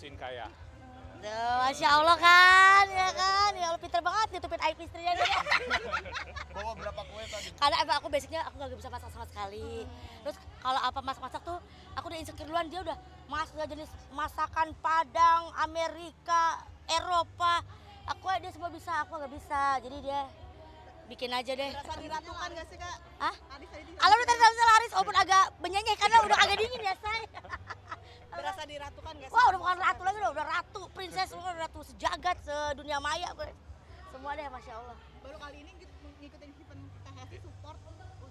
ngeputusin Kaya? Tuh, Masya Allah kan, ya kan, ya Allah pinter banget nutupin aib istrinya dia. Bawa berapa kue tadi? Karena emang aku basicnya aku nggak bisa masak sama sekali. Terus kalau apa masak-masak tuh aku udah insecure duluan, dia udah masak jenis masakan Padang, Amerika, Eropa. Dia semua bisa, aku nggak bisa. Jadi dia bikin aja deh. Berasa diratukan gak sih Kak? Hah? Tadi Alhamdulillah tadi laris, walaupun agak menyenyeh karena udah agak dingin ya say. berasa diratukan gak sih? Wah udah bukan ratu lagi, udah ratu, princess, udah ratu sejagat, sedunia maya. Semua deh, Masya Allah. Baru kali ini ngikutin event Teh Hesti support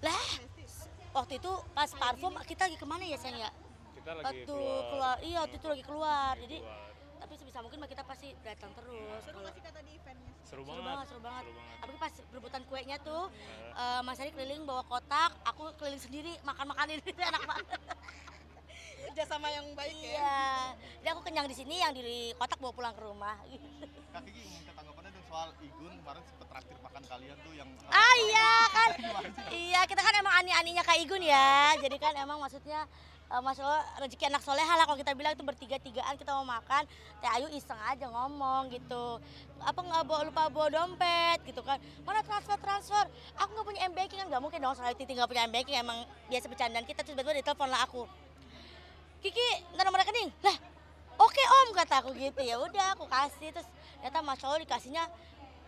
Lah, Hesti. waktu itu pas parfum kita lagi kemana ya sayang ya? Kita lagi Waktu keluar, iya waktu itu lagi keluar. Jadi keluar. tapi sebisa mungkin mah kita pasti datang terus. Seru Kalau gak sih Kak tadi eventnya? Seru seru banget. banget, seru banget. Apalagi pas berebutan kuenya tuh, Nah, Mas Ari keliling bawa kotak, aku keliling sendiri makan-makanin itu enak banget. Kerjasama yang baik ya? Iya, jadi aku kenyang di sini, yang di kotak bawa pulang ke rumah. Kak Kiki mau minta tanggapannya dong soal Igun kemarin sempet traktir makan kalian tuh yang Ah iya kan, iya kita kan emang ani-aninya Kak Igun ya, jadi kan emang maksudnya Masya Allah rezeki anak soleha lah kalau kita bilang itu bertiga-tigaan kita mau makan, Teh Ayu iseng aja ngomong gitu, apa nggak lupa bawa dompet gitu kan, mana transfer, aku nggak punya M-Banking kan nggak mungkin dong soalnya Titi nggak punya M-Banking, emang biasa bercandaan kita, terus tiba-tiba ditelepon lah aku, Kiki nggak nomor rekening, lah oke om kata aku gitu, ya udah aku kasih, terus ternyata Masya Allah dikasihnya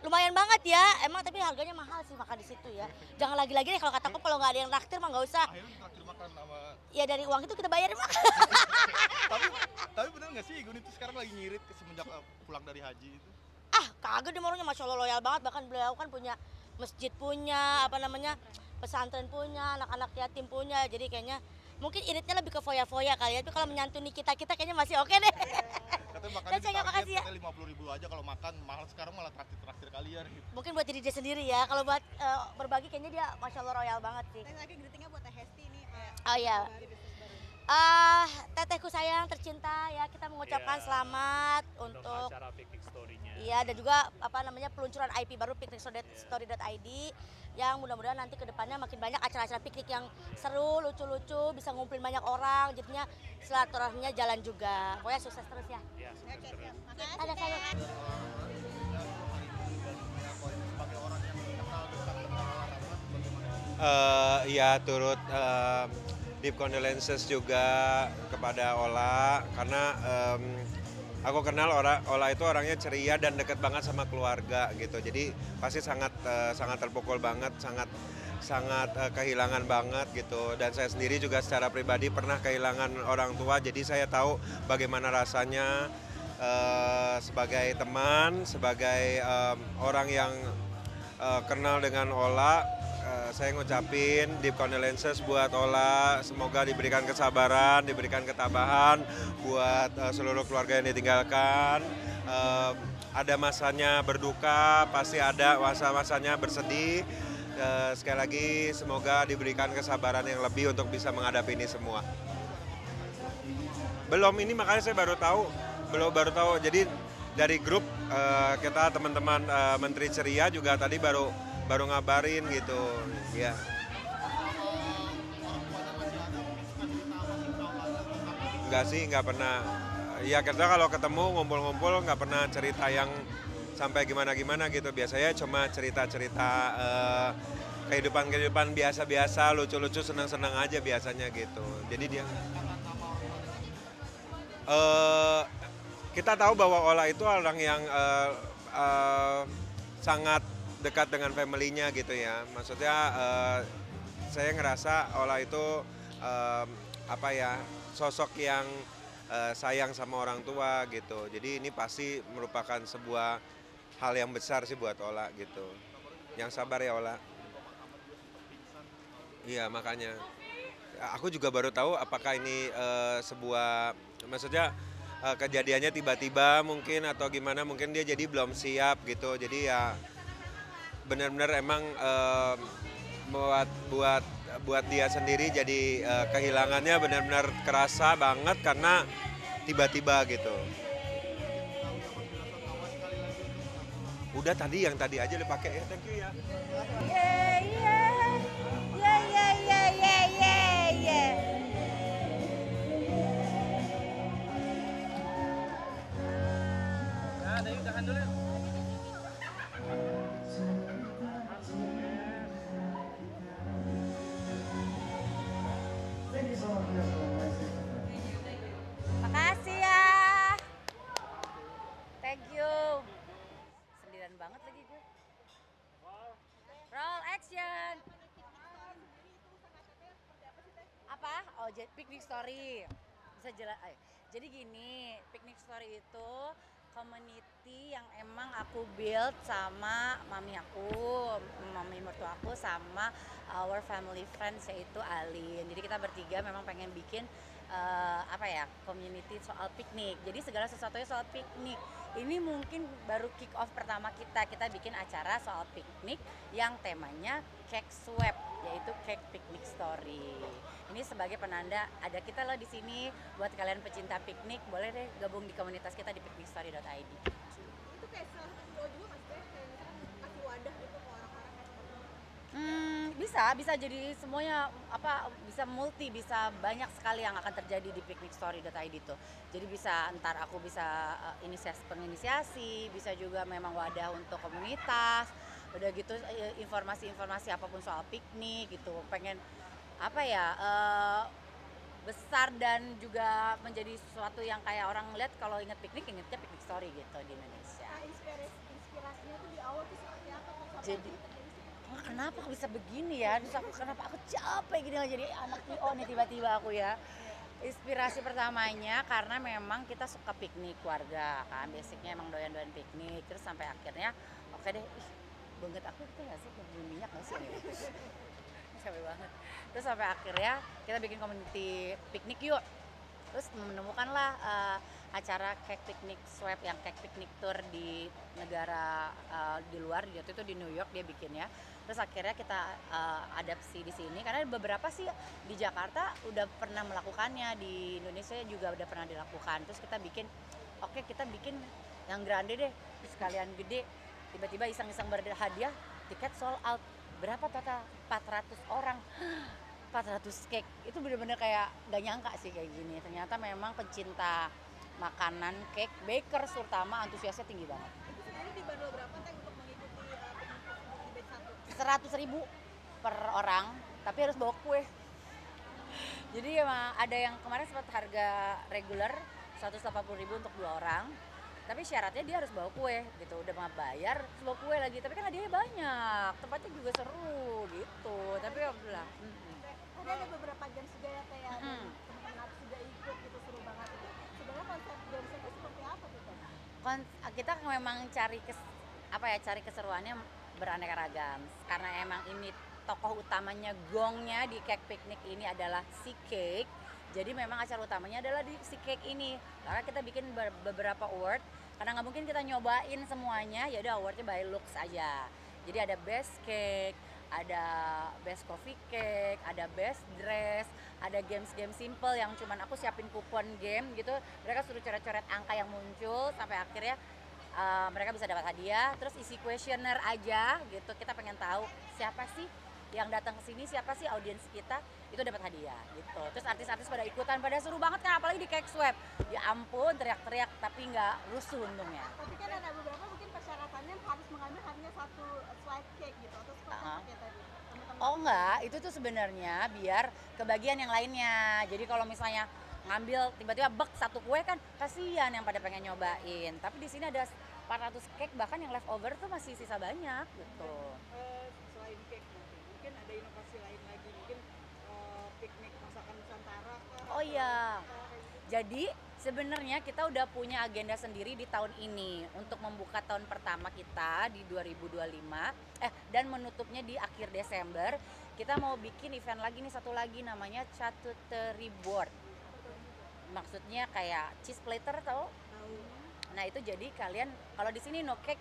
lumayan banget ya, emang tapi harganya mahal sih makan di situ ya. Jangan lagi-lagi deh kalau kataku kalau nggak ada yang traktir mah nggak usah. akhirnya traktir makan sama Ya dari uang itu kita bayar makan. tapi bener nggak sih Igun itu sekarang lagi ngirit semenjak pulang dari haji itu? Ah kagak dia maunya Masya Allah loyal banget, bahkan beliau kan punya masjid, punya apa namanya pesantren, punya anak-anak yatim punya, jadi kayaknya mungkin iritnya lebih ke foya-foya kali ya, tapi kalau menyantuni kita kayaknya masih oke deh. Katanya makannya Dan saya nggak makasih ya. katanya 50.000 aja kalau makan, mahal sekarang malah traktir kalian gitu. Mungkin buat diri dia sendiri ya, kalau buat berbagi kayaknya dia Masya Allah royal banget sih. Teh lagi greetingnya buat Teh Hesti nih. Oh iya. Dari bisnis baru. Tetehku sayang tercinta ya, kita mengucapkan Iya. selamat untuk untuk acara picnic story-nya. iya, dan juga apa namanya peluncuran IP baru picnicstory.id yang mudah-mudahan nanti ke depannya makin banyak acara-acara piknik yang seru, lucu-lucu, bisa ngumpulin banyak orang, jadinya silaturahminya jalan juga. Pokoknya sukses terus ya. Ya, sukses Oke, terus. siap. Makasih Ada saya. Teh. Sebagai orang yang kenal dekat dengan olahraga, bagaimana? Ya turut deep condolences juga kepada Ola karena aku kenal Ola itu orangnya ceria dan dekat banget sama keluarga gitu. Jadi pasti sangat terpukul banget, sangat kehilangan banget gitu. Dan saya sendiri juga secara pribadi pernah kehilangan orang tua. Jadi saya tahu bagaimana rasanya sebagai teman, sebagai orang yang kenal dengan Ola. Saya ngucapin deep condolences buat Ola, semoga diberikan kesabaran, diberikan ketabahan buat seluruh keluarga yang ditinggalkan. Ada masanya berduka, pasti ada masa-masanya bersedih. Sekali lagi semoga diberikan kesabaran yang lebih untuk bisa menghadapi ini semua. Belum, ini makanya saya baru tahu. Jadi dari grup kita teman-teman Menteri Ceria juga tadi baru ngabarin gitu, ya. Enggak sih, nggak pernah. Ya kita kalau ketemu ngumpul-ngumpul nggak pernah cerita yang sampai gimana-gimana gitu. Biasanya cuma cerita-cerita kehidupan biasa-biasa, lucu-lucu, senang-senang aja biasanya gitu. Jadi dia kita tahu bahwa Ola itu orang yang sangat dekat dengan family-nya gitu ya. Maksudnya saya ngerasa Ola itu sosok yang sayang sama orang tua gitu. Jadi ini pasti merupakan sebuah hal yang besar sih buat Ola gitu. Yang sabar ya Ola. Iya makanya. Aku juga baru tahu apakah ini sebuah, maksudnya kejadiannya tiba-tiba mungkin atau gimana, mungkin dia jadi belum siap gitu. Jadi ya benar-benar emang buat dia sendiri jadi kehilangannya benar-benar kerasa banget karena tiba-tiba gitu. Udah tadi yang tadi aja dipakai ya, thank you ya. banget lagi gue. Roll action. Apa? Oh, picnic story. Bisa jelas. Jadi gini, picnic story itu community yang emang aku build sama mami mertua aku sama our family friends yaitu Alin. Jadi kita bertiga memang pengen bikin community soal piknik. Jadi segala sesuatunya soal piknik. Ini mungkin baru kick off pertama kita bikin acara soal piknik yang temanya cake swap, yaitu cake picnic story. Ini sebagai penanda ada kita loh di sini. Buat kalian pecinta piknik, boleh deh gabung di komunitas kita di picnicstory.id. Itu kayak salah satu doa juga mas kayak misalkan kasih wadah gitu ke orang-orang kayak Bisa jadi semuanya bisa multi, bisa banyak sekali yang akan terjadi di picnicstory.id itu. Jadi bisa ntar aku bisa penginisiasi, bisa juga memang wadah untuk komunitas. Udah gitu informasi-informasi apapun soal piknik gitu. Pengen besar dan juga menjadi sesuatu yang kayak orang lihat kalau inget piknik ingetnya picnic story gitu di Indonesia. Nah, inspirasinya tuh di awal tuh seperti apa tuh? Sampai Jadi akhirnya jadi sih. kenapa aku bisa begini ya? Terus kenapa aku capek gini lah jadi anak IO nih tiba-tiba aku ya. Inspirasi pertamanya karena memang kita suka piknik keluarga kan, basicnya emang doyan-doyan piknik. Terus sampai akhirnya oke deh, banget aku itu nggak sih beli minyak nggak sih? Capek banget. Terus sampai akhirnya kita bikin community piknik yuk. Terus menemukanlah acara cake picnic swap yang cake picnic tour di negara di luar, waktu itu di New York dia bikin ya. Terus akhirnya kita adapsi di sini karena beberapa sih di Jakarta udah pernah melakukannya, di Indonesia juga udah pernah dilakukan. Terus kita bikin kita bikin yang grande deh, sekalian gede. Tiba-tiba iseng-iseng berhadiah, tiket sold out. Berapa total? 400 orang. 400 cake. Itu bener-bener kayak gak nyangka sih kayak gini. Ternyata memang pencinta makanan cake, bakers terutama antusiasnya tinggi banget. Itu sebenarnya dibanderol berapa teh untuk mengikuti piknik di batch 1? 100.000 per orang, tapi harus bawa kue. Jadi emang ada yang kemarin sempat harga reguler 180.000 untuk 2 orang. Tapi syaratnya dia harus bawa kue gitu, udah mau bayar terus bawa kue lagi. Tapi kan hadiahnya banyak, tempatnya juga seru gitu. Tapi alhamdulillah. Tadi ada beberapa games juga ya teh ya, teman-teman aku juga ikut gitu, seru banget. Itu sebenarnya konsep games itu seperti apa tuh teh? Kita memang cari keseruannya beraneka ragam. Karena emang ini tokoh utamanya gongnya di cake picnic ini adalah si cake. Jadi memang acara utamanya adalah di si cake ini. Karena kita bikin beberapa award, karena nggak mungkin kita nyobain semuanya, ya udah awardnya by looks aja. Jadi ada best cake, ada best coffee cake, ada best dress, ada games-games simple yang cuman aku siapin kupon game gitu. Mereka suruh coret-coret angka yang muncul sampai akhirnya mereka bisa dapat hadiah. Terus isi kuesioner aja gitu. Kita pengen tahu siapa sih yang datang ke sini, siapa sih audiens kita, itu dapat hadiah gitu. Terus artis-artis pada ikutan, pada seru banget kan, apalagi di cake swap. Ya ampun, teriak-teriak tapi nggak rusuh untungnya. Tapi kan ada beberapa mungkin persyaratannya harus mengambil hanya satu slide cake gitu, atau seperti apa kayak tadi? Teman-teman. Oh enggak, itu tuh sebenarnya biar kebagian yang lainnya. Jadi kalau misalnya ngambil tiba-tiba satu kue kan kasihan yang pada pengen nyobain. Tapi di sini ada 400 cake, bahkan yang leftover tuh masih sisa banyak gitu. Selain cake mungkin ada inovasi lain lagi, mungkin piknik masakan Nusantara kah? Oh iya. Jadi sebenarnya kita udah punya agenda sendiri di tahun ini untuk membuka tahun pertama kita di 2025 dan menutupnya di akhir Desember. Kita mau bikin event lagi nih, satu lagi namanya Charcuterie Board. Maksudnya kayak cheese platter tau? Nah itu jadi kalian kalau di sini no cake,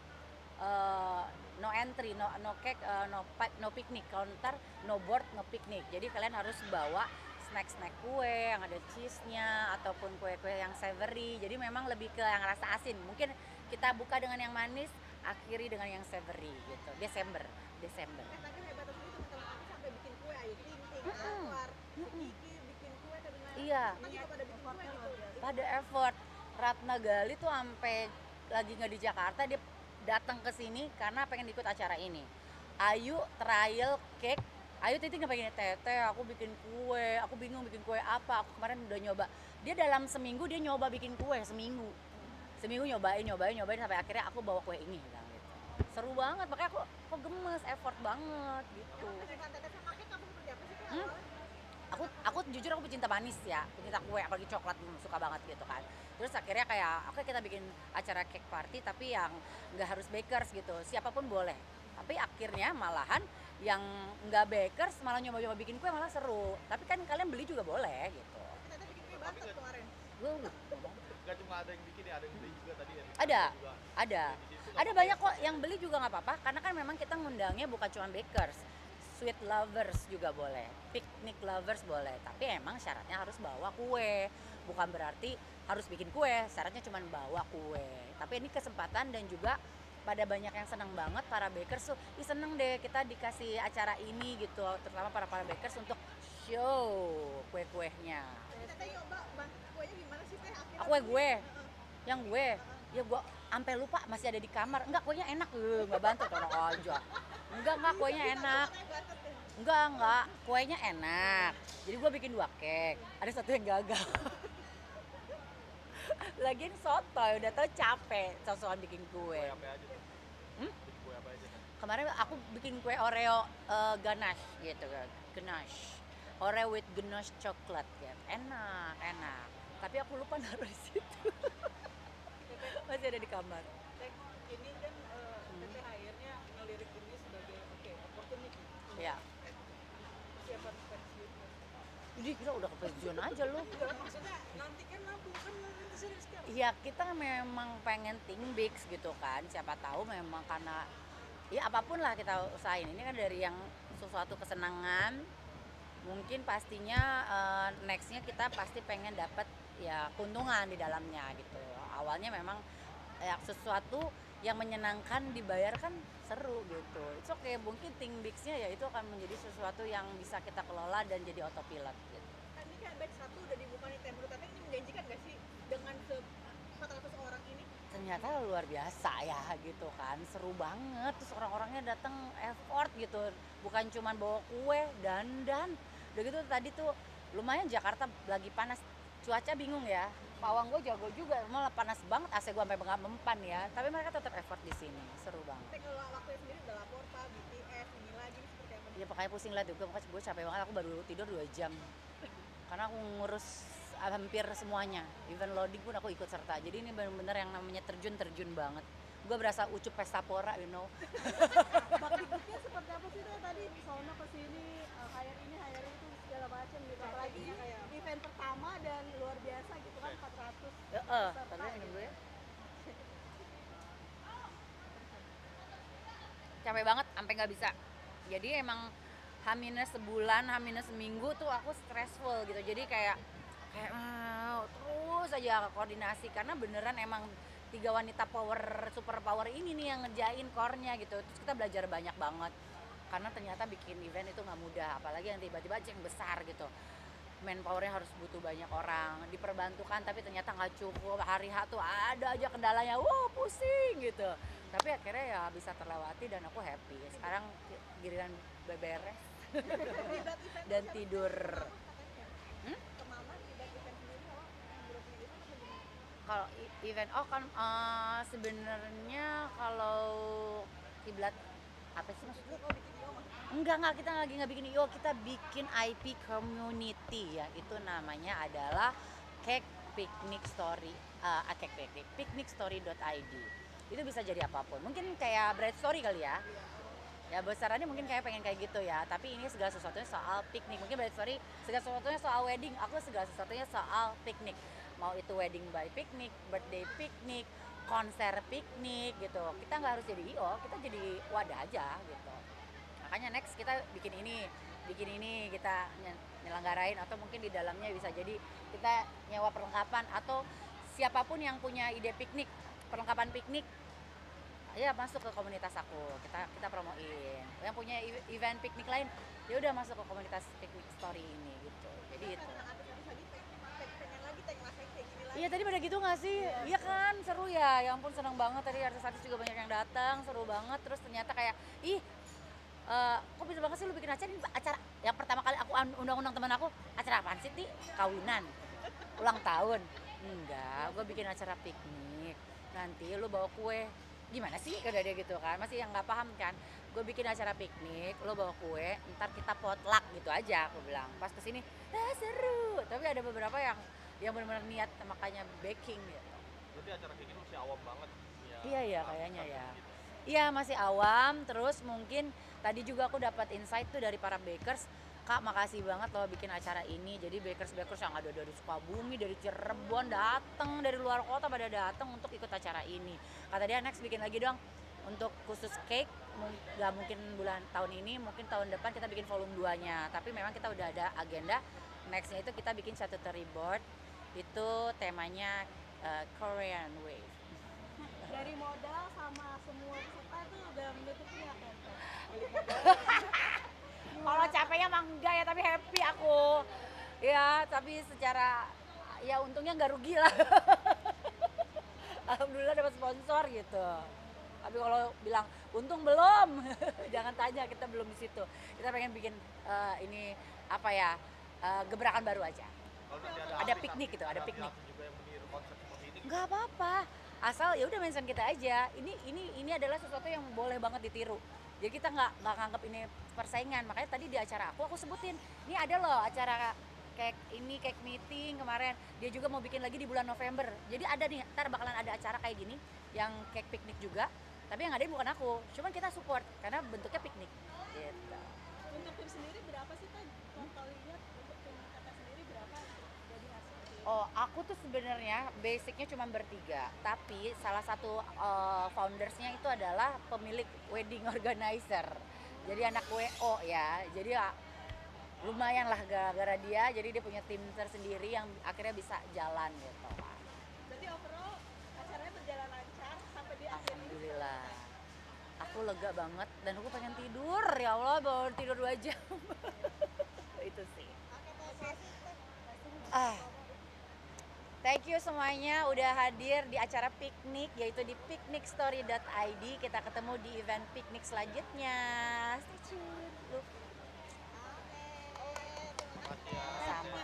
no entry, no cake, no picnic, counter, no board, no picnic. Jadi kalian harus bawa snack kue yang ada cheese-nya ataupun kue-kue yang savory. Jadi memang lebih ke yang rasa asin. Mungkin kita buka dengan yang manis, akhiri dengan yang savory gitu. Desember. Tapi hebat itu teman-teman aku sampai bikin kue ayu ting-ting, keluar, Kiki bikin kue ke dengan. Iya. Kita juga pada bikin kue gitu. Pada effort. Ratna Gali tuh sampai lagi nggak di Jakarta, dia datang ke sini karena pengen ikut acara ini. Ayu trial cake. Ayu titik nggak pengen teteh, aku bikin kue, aku bingung bikin kue apa. Aku kemarin udah nyoba. Dia dalam seminggu dia nyoba bikin kue seminggu nyobain sampai akhirnya aku bawa kue ini bilang gitu. Seru banget, makanya aku gemes, effort banget gitu. Dengan Teteh sama Kek kamu seperti apa sih Kak? Hmm? Aku jujur aku pecinta manis ya, pecinta kue, apalagi coklat suka banget gitu kan. Terus akhirnya kayak oke kita bikin acara cake party tapi yang nggak harus bakers gitu, siapapun boleh. Tapi akhirnya malahan yang nggak bakers malah nyoba-nyoba bikin kue malah seru. Tapi kan kalian beli juga boleh gitu. Teteh bikin kue bantet kemarin. Gue Gak cuma ada yang bikin ya, ada yang beli juga tadi ya. ada, Juga. ada. Di situ Ada banyak kok yang beli juga nggak apa-apa karena kan memang kita ngundangnya bukan cuma bakers. Sweet lovers juga boleh, picnic lovers boleh, tapi emang syaratnya harus bawa kue. Bukan berarti harus bikin kue, syaratnya cuma bawa kue. Tapi ini kesempatan dan juga pada banyak yang senang banget para bakers tuh, ih seneng deh kita dikasih acara ini gitu, terutama para bakers untuk show kue-kuenya. Teteh nyoba bantet kuenya gimana sih Teh? Akhirnya Gue, yang gue, ya gue sampai lupa masih ada di kamar. Enggak, kuenya enak, nggak bantu orang aja. Enggak, kuenya enak. bantet deh. Enggak, kuenya enak. Jadi gue bikin 2 cake, ada satu yang gagal. Lagian sotoy, udah tau capek sosokan bikin kue. Kue apa aja tuh? Hmm? Bikin kue apa aja kan? Kemarin aku bikin kue Oreo ganache gitu kan, ganache. Oreo with ganache coklat ya, enak. Tapi aku lupa naruh di situ. Masih ada di kamar. Teh, ini kan Teteh akhirnya ngelirik ini sebagai opportunity. Ya. Persiapan pensiun. Jadi kita udah kepensiun aja lu. Enggak, maksudnya nanti kan nabung kan nanti serius sekarang. Iya, kita memang pengen think big gitu kan. Siapa tahu memang karena ya apapun lah kita usahain. Ini kan dari yang sesuatu kesenangan. Mungkin pastinya nextnya kita pasti pengen dapat ya keuntungan di dalamnya gitu. Awalnya memang ya sesuatu yang menyenangkan dibayar kan seru gitu. It's okay, mungkin think big-nya ya itu akan menjadi sesuatu yang bisa kita kelola dan jadi autopilot gitu. Kan ini kan batch 1 udah dibuka nih Teh. Menurut Teteh ini menjanjikan gak sih dengan 400 orang ini? Ternyata luar biasa ya gitu kan, seru banget, terus orang-orangnya datang effort gitu, bukan cuma bawa kue, dandan, udah gitu tadi tuh lumayan Jakarta lagi panas, cuaca bingung ya, pawang gue jago juga, malah panas banget, AC gue sampai nggak mempan ya, tapi mereka tetap effort di sini, seru banget. Teh kalau waktunya sendiri udah lapor Pak, BTS, ini lagi ini seperti apa? Ya pokoknya pusing lah juga, pokoknya gue capek banget, aku baru tidur 2 jam, karena aku ngurus hampir semuanya, even loading pun aku ikut serta, jadi ini benar-benar yang namanya terjun banget. Gue berasa ucup pesta pora, you know. Bakti-baktinya seperti apa sih Teh tadi? Sono ke sini, hire itu segala macam gitu. Apalagi event pertama dan luar biasa gitu kan 400. Tapi minum dulu ya. Capek banget, sampai nggak bisa. Jadi emang H- sebulan, H- seminggu tuh aku stressful gitu. Jadi kayak terus aja koordinasi karena beneran emang 3 wanita super power ini nih yang ngerjain core-nya gitu. Terus kita belajar banyak banget. Karena ternyata bikin event itu nggak mudah, apalagi yang tiba-tiba yang besar gitu. Manpower-nya harus butuh banyak orang, diperbantukan tapi ternyata nggak cukup. Hari H tuh ada aja kendalanya, pusing gitu. Tapi akhirnya ya bisa terlewati dan aku happy. Sekarang giliran beberes dan tidur. Kalau event kan sebenarnya kalau kiblat apa sih maksudnya? Enggak, kita lagi nggak bikin IO, kita bikin IP community ya. Itu namanya adalah Cake Picnic Story, picnicstory.id. Itu bisa jadi apapun. Mungkin kayak Bread Story kali ya. Ya besarannya mungkin pengen kayak gitu ya. Tapi ini segala sesuatunya soal piknik. Mungkin Bread Story segala sesuatunya soal wedding. Aku segala sesuatunya soal piknik. Mau itu wedding by piknik, birthday piknik, konser piknik gitu. Kita nggak harus jadi IO, kita jadi wadah aja gitu. Makanya next kita bikin ini kita nyelenggarain atau mungkin di dalamnya bisa jadi kita nyewa perlengkapan atau siapapun yang punya ide piknik, perlengkapan piknik ya masuk ke komunitas aku, kita promoin. Yang punya event piknik lain ya udah masuk ke komunitas piknik story ini gitu. Jadi itu. Iya tadi pada gitu nggak sih? Iya kan seru ya. Ya ampun senang banget tadi artis-artis juga banyak yang datang, seru banget. Terus ternyata kayak kok bisa banget sih lu bikin acara ini acara yang pertama kali aku undang-undang teman aku acara apaan sih Ti? Kawinan, ulang tahun. Enggak, gue bikin acara piknik. Nanti lu bawa kue gimana sih udah dia gitu kan, masih yang nggak paham kan. Gue bikin acara piknik, lo bawa kue, ntar kita potluck gitu aja, aku bilang. Pas kesini, seru. Tapi ada beberapa yang benar-benar niat, makanya baking gitu. Berarti acara kayak gini masih awam banget. Iya ya kayaknya ya. Iya masih awam, terus mungkin tadi juga aku dapat insight tuh dari para bakers. Kak makasih banget lo bikin acara ini. Jadi bakers-bakers yang ada dari Sukabumi, dari Cirebon datang, dari luar kota pada datang untuk ikut acara ini. Kata dia next bikin lagi dong untuk khusus cake. Gak mungkin bulan tahun ini, mungkin tahun depan kita bikin volume 2-nya. Tapi memang kita udah ada agenda. Nextnya itu kita bikin charcuterie board. Itu temanya Korean Wave. Dari modal sama semua peserta tuh udah menutupnya kan? Kalau capeknya mah enggak ya, tapi happy aku. Ya, tapi secara ya untungnya nggak rugi lah. Alhamdulillah dapat sponsor gitu. Tapi kalau bilang untung belum, jangan tanya, kita belum di situ. Kita pengen bikin ini apa ya, gebrakan baru aja. Kalau nanti Ada piknik gitu, ada piknik. juga yang meniru konsep seperti ini. Nggak apa-apa, asal ya udah mention kita aja. Ini adalah sesuatu yang boleh banget ditiru. Jadi kita nggak nganggap ini persaingan. Makanya tadi di acara aku sebutin, ini ada loh acara cake meeting kemarin. Dia juga mau bikin lagi di bulan November. Jadi ada nih, ntar bakalan ada acara kayak gini yang cake piknik juga. Tapi yang ada bukan aku, cuman kita support karena bentuknya piknik. Gitu. Untuk tim sendiri berapa sih Kak? Kalau lihat untuk tim kakak sendiri berapa jadi hasil? Oh, aku tuh sebenarnya basicnya cuma bertiga, tapi salah satu foundersnya itu adalah pemilik wedding organizer. Jadi anak WO ya, jadi ya lumayan lah gara-gara dia, jadi dia punya tim tersendiri yang akhirnya bisa jalan gitu. Berarti overall acaranya berjalan lancar sampai di akhir ini. Alhamdulillah. Aku lega banget dan aku pengen tidur, ya Allah baru tidur 2 jam. Itu sih. Thank you semuanya udah hadir di acara piknik, yaitu di picnicstory.id. Kita ketemu di event piknik selanjutnya. Stay tune. Look. Sama.